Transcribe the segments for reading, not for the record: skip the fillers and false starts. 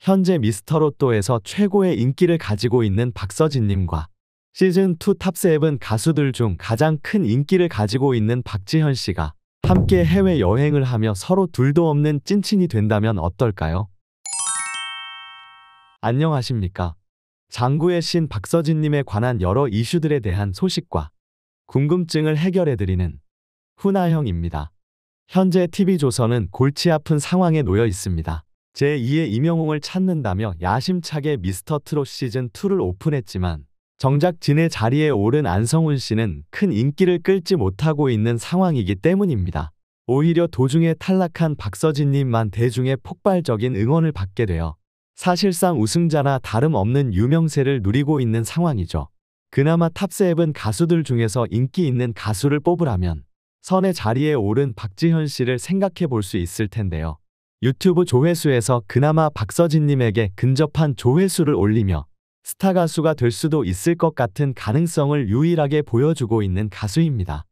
현재 미스터로또에서 최고의 인기를 가지고 있는 박서진님과 시즌2 탑7 가수들 중 가장 큰 인기를 가지고 있는 박지현 씨가 함께 해외여행을 하며 서로 둘도 없는 찐친이 된다면 어떨까요? 안녕하십니까. 장구의 신 박서진님에 관한 여러 이슈들에 대한 소식과 궁금증을 해결해드리는 훈아형입니다. 현재 TV조선은 골치 아픈 상황에 놓여 있습니다. 제2의 임영웅을 찾는다며 야심차게 미스터트롯 시즌2를 오픈했지만 정작 진의 자리에 오른 안성훈 씨는 큰 인기를 끌지 못하고 있는 상황이기 때문입니다. 오히려 도중에 탈락한 박서진님만 대중의 폭발적인 응원을 받게 되어 사실상 우승자나 다름없는 유명세를 누리고 있는 상황이죠. 그나마 탑7 가수들 중에서 인기 있는 가수를 뽑으라면 선의 자리에 오른 박지현 씨를 생각해 볼 수 있을 텐데요. 유튜브 조회수에서 그나마 박서진님에게 근접한 조회수를 올리며 스타 가수가 될 수도 있을 것 같은 가능성을 유일하게 보여주고 있는 가수입니다.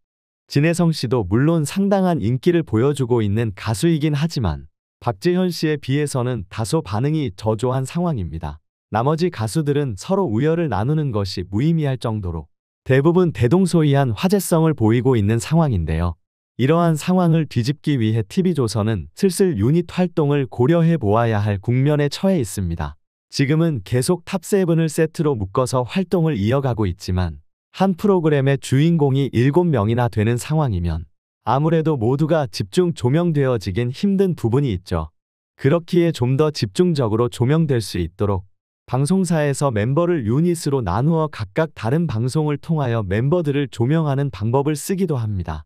진혜성 씨도 물론 상당한 인기를 보여주고 있는 가수이긴 하지만 박지현 씨에 비해서는 다소 반응이 저조한 상황입니다. 나머지 가수들은 서로 우열을 나누는 것이 무의미할 정도로 대부분 대동소이한 화제성을 보이고 있는 상황인데요. 이러한 상황을 뒤집기 위해 TV조선은 슬슬 유닛 활동을 고려해 보아야 할 국면에 처해 있습니다. 지금은 계속 탑7을 세트로 묶어서 활동을 이어가고 있지만 한 프로그램의 주인공이 7명이나 되는 상황이면 아무래도 모두가 집중 조명되어지긴 힘든 부분이 있죠. 그렇기에 좀 더 집중적으로 조명될 수 있도록 방송사에서 멤버를 유닛으로 나누어 각각 다른 방송을 통하여 멤버들을 조명하는 방법을 쓰기도 합니다.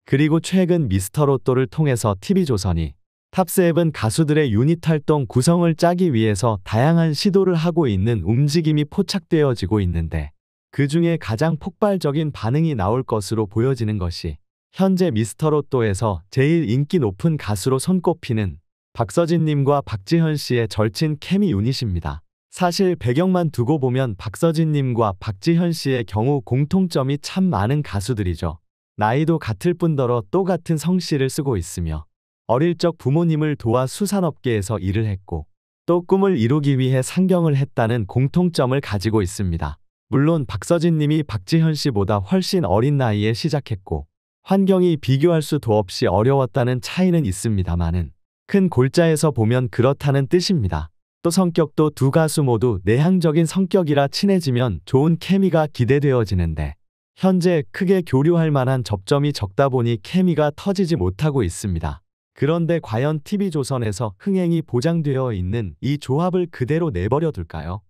그리고 최근 미스터로또를 통해서 TV조선이 탑7 가수들의 유닛 활동 구성을 짜기 위해서 다양한 시도를 하고 있는 움직임이 포착되어지고 있는데 그 중에 가장 폭발적인 반응이 나올 것으로 보여지는 것이 현재 미스터로또에서 제일 인기 높은 가수로 손꼽히는 박서진님과 박지현 씨의 절친 케미 유닛입니다. 사실 배경만 두고 보면 박서진님과 박지현 씨의 경우 공통점이 참 많은 가수들이죠. 나이도 같을 뿐더러 똑같은 성씨를 쓰고 있으며 어릴 적 부모님을 도와 수산업계에서 일을 했고 또 꿈을 이루기 위해 상경을 했다는 공통점을 가지고 있습니다. 물론 박서진님이 박지현 씨보다 훨씬 어린 나이에 시작했고 환경이 비교할 수도 없이 어려웠다는 차이는 있습니다만은 큰 골자에서 보면 그렇다는 뜻입니다. 또 성격도 두 가수 모두 내향적인 성격이라 친해지면 좋은 케미가 기대되어지는데 현재 크게 교류할 만한 접점이 적다 보니 케미가 터지지 못하고 있습니다. 그런데 과연 TV조선에서 흥행이 보장되어 있는 이 조합을 그대로 내버려 둘까요?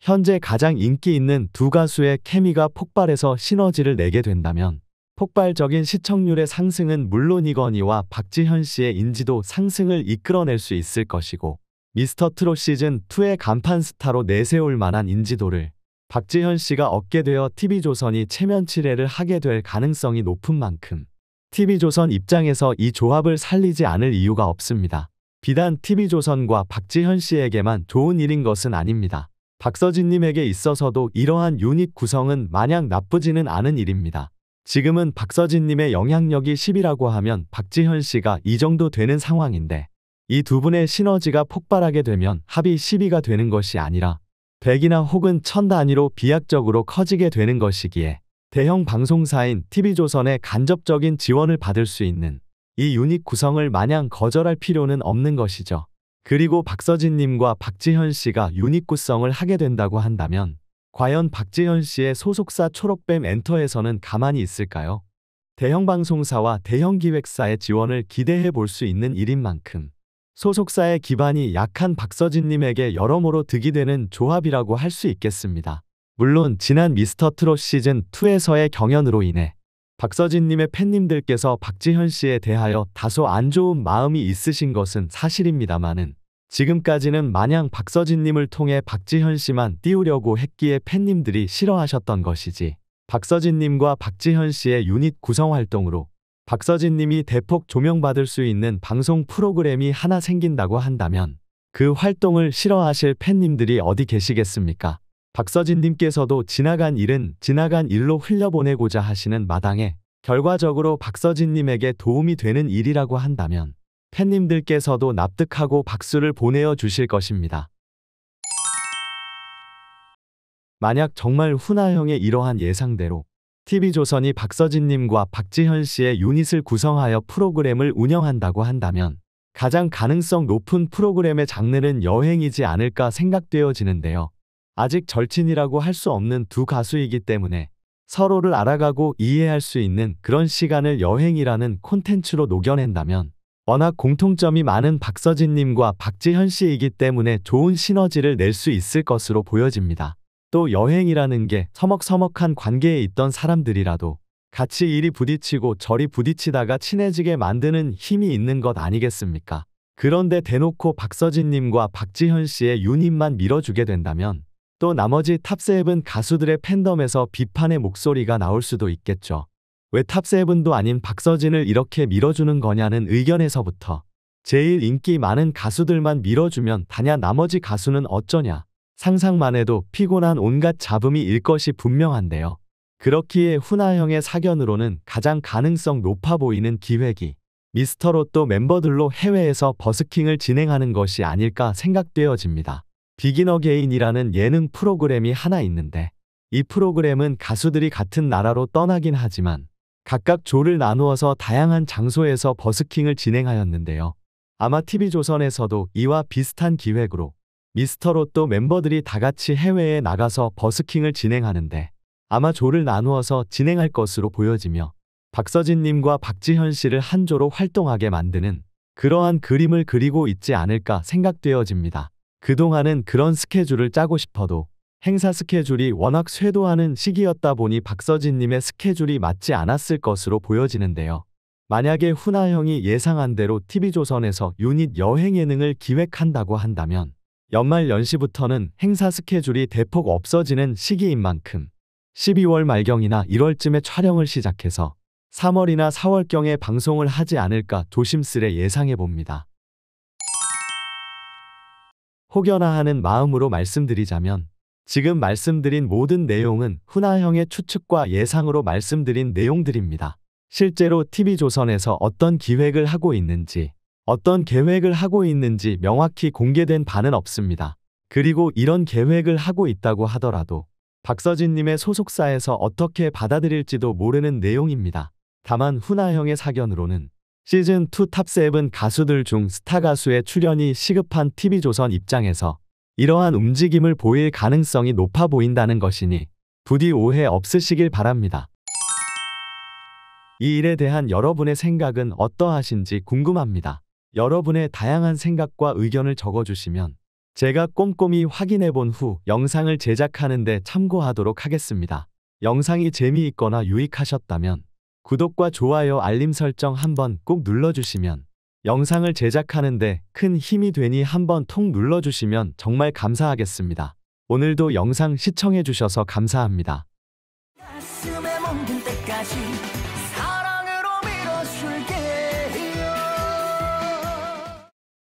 현재 가장 인기 있는 두 가수의 케미가 폭발해서 시너지를 내게 된다면 폭발적인 시청률의 상승은 물론이거니와 박지현 씨의 인지도 상승을 이끌어낼 수 있을 것이고 미스터트롯 시즌2의 간판 스타로 내세울 만한 인지도를 박지현 씨가 얻게 되어 TV조선이 체면치레를 하게 될 가능성이 높은 만큼 TV조선 입장에서 이 조합을 살리지 않을 이유가 없습니다. 비단 TV조선과 박지현 씨에게만 좋은 일인 것은 아닙니다. 박서진님에게 있어서도 이러한 유닛 구성은 마냥 나쁘지는 않은 일입니다. 지금은 박서진님의 영향력이 10이라고 하면 박지현 씨가 이 정도 되는 상황인데 이 두 분의 시너지가 폭발하게 되면 합이 12가 되는 것이 아니라 100이나 혹은 1000 단위로 비약적으로 커지게 되는 것이기에 대형 방송사인 TV조선의 간접적인 지원을 받을 수 있는 이 유닛 구성을 마냥 거절할 필요는 없는 것이죠. 그리고 박서진님과 박지현 씨가 유닛 구성을 하게 된다고 한다면 과연 박지현 씨의 소속사 초록뱀 엔터에서는 가만히 있을까요? 대형 방송사와 대형 기획사의 지원을 기대해 볼 수 있는 일인 만큼 소속사의 기반이 약한 박서진님에게 여러모로 득이 되는 조합이라고 할 수 있겠습니다. 물론 지난 미스터트롯 시즌2에서의 경연으로 인해 박서진님의 팬님들께서 박지현 씨에 대하여 다소 안 좋은 마음이 있으신 것은 사실입니다마는 지금까지는 마냥 박서진님을 통해 박지현 씨만 띄우려고 했기에 팬님들이 싫어하셨던 것이지 박서진님과 박지현 씨의 유닛 구성 활동으로 박서진님이 대폭 조명받을 수 있는 방송 프로그램이 하나 생긴다고 한다면 그 활동을 싫어하실 팬님들이 어디 계시겠습니까? 박서진님께서도 지나간 일은 지나간 일로 흘려보내고자 하시는 마당에 결과적으로 박서진님에게 도움이 되는 일이라고 한다면 팬님들께서도 납득하고 박수를 보내어 주실 것입니다. 만약 정말 훈아형의 이러한 예상대로 TV조선이 박서진님과 박지현 씨의 유닛을 구성하여 프로그램을 운영한다고 한다면 가장 가능성 높은 프로그램의 장르는 여행이지 않을까 생각되어지는데요. 아직 절친이라고 할 수 없는 두 가수이기 때문에 서로를 알아가고 이해할 수 있는 그런 시간을 여행이라는 콘텐츠로 녹여낸다면 워낙 공통점이 많은 박서진님과 박지현 씨이기 때문에 좋은 시너지를 낼 수 있을 것으로 보여집니다. 또 여행이라는 게 서먹서먹한 관계에 있던 사람들이라도 같이 이리 부딪히고 저리 부딪히다가 친해지게 만드는 힘이 있는 것 아니겠습니까? 그런데 대놓고 박서진님과 박지현 씨의 유닛만 밀어주게 된다면 또 나머지 탑7 가수들의 팬덤에서 비판의 목소리가 나올 수도 있겠죠. 왜 탑7도 아닌 박서진을 이렇게 밀어주는 거냐는 의견에서부터 제일 인기 많은 가수들만 밀어주면 다냐 나머지 가수는 어쩌냐. 상상만 해도 피곤한 온갖 잡음이 일 것이 분명한데요. 그렇기에 훈아형의 사견으로는 가장 가능성 높아 보이는 기획이 미스터롯또 멤버들로 해외에서 버스킹을 진행하는 것이 아닐까 생각되어집니다. 비긴 어게인이라는 예능 프로그램이 하나 있는데 이 프로그램은 가수들이 같은 나라로 떠나긴 하지만 각각 조를 나누어서 다양한 장소에서 버스킹을 진행하였는데요. 아마 TV조선에서도 이와 비슷한 기획으로 미스터롯또 멤버들이 다같이 해외에 나가서 버스킹을 진행하는데 아마 조를 나누어서 진행할 것으로 보여지며 박서진님과 박지현 씨를 한 조로 활동하게 만드는 그러한 그림을 그리고 있지 않을까 생각되어집니다. 그동안은 그런 스케줄을 짜고 싶어도 행사 스케줄이 워낙 쇄도하는 시기였다 보니 박서진님의 스케줄이 맞지 않았을 것으로 보여지는데요. 만약에 훈아형이 예상한 대로 TV조선에서 유닛 여행 예능을 기획한다고 한다면 연말 연시부터는 행사 스케줄이 대폭 없어지는 시기인 만큼 12월 말경이나 1월쯤에 촬영을 시작해서 3월이나 4월경에 방송을 하지 않을까 조심스레 예상해 봅니다. 혹여나 하는 마음으로 말씀드리자면 지금 말씀드린 모든 내용은 훈아형의 추측과 예상으로 말씀드린 내용들입니다. 실제로 TV조선에서 어떤 기획을 하고 있는지 어떤 계획을 하고 있는지 명확히 공개된 바는 없습니다. 그리고 이런 계획을 하고 있다고 하더라도 박서진님의 소속사에서 어떻게 받아들일지도 모르는 내용입니다. 다만 훈아형의 사견으로는 시즌2 탑7 가수들 중 스타 가수의 출연이 시급한 TV조선 입장에서 이러한 움직임을 보일 가능성이 높아 보인다는 것이니 부디 오해 없으시길 바랍니다. 이 일에 대한 여러분의 생각은 어떠하신지 궁금합니다. 여러분의 다양한 생각과 의견을 적어주시면 제가 꼼꼼히 확인해 본 후 영상을 제작하는 데 참고하도록 하겠습니다. 영상이 재미있거나 유익하셨다면 구독과 좋아요 알림 설정 한번 꼭 눌러주시면 영상을 제작하는 데 큰 힘이 되니 한번 통 눌러주시면 정말 감사하겠습니다. 오늘도 영상 시청해 주셔서 감사합니다. 가슴에 멍든 때까지 사랑으로 밀어줄게.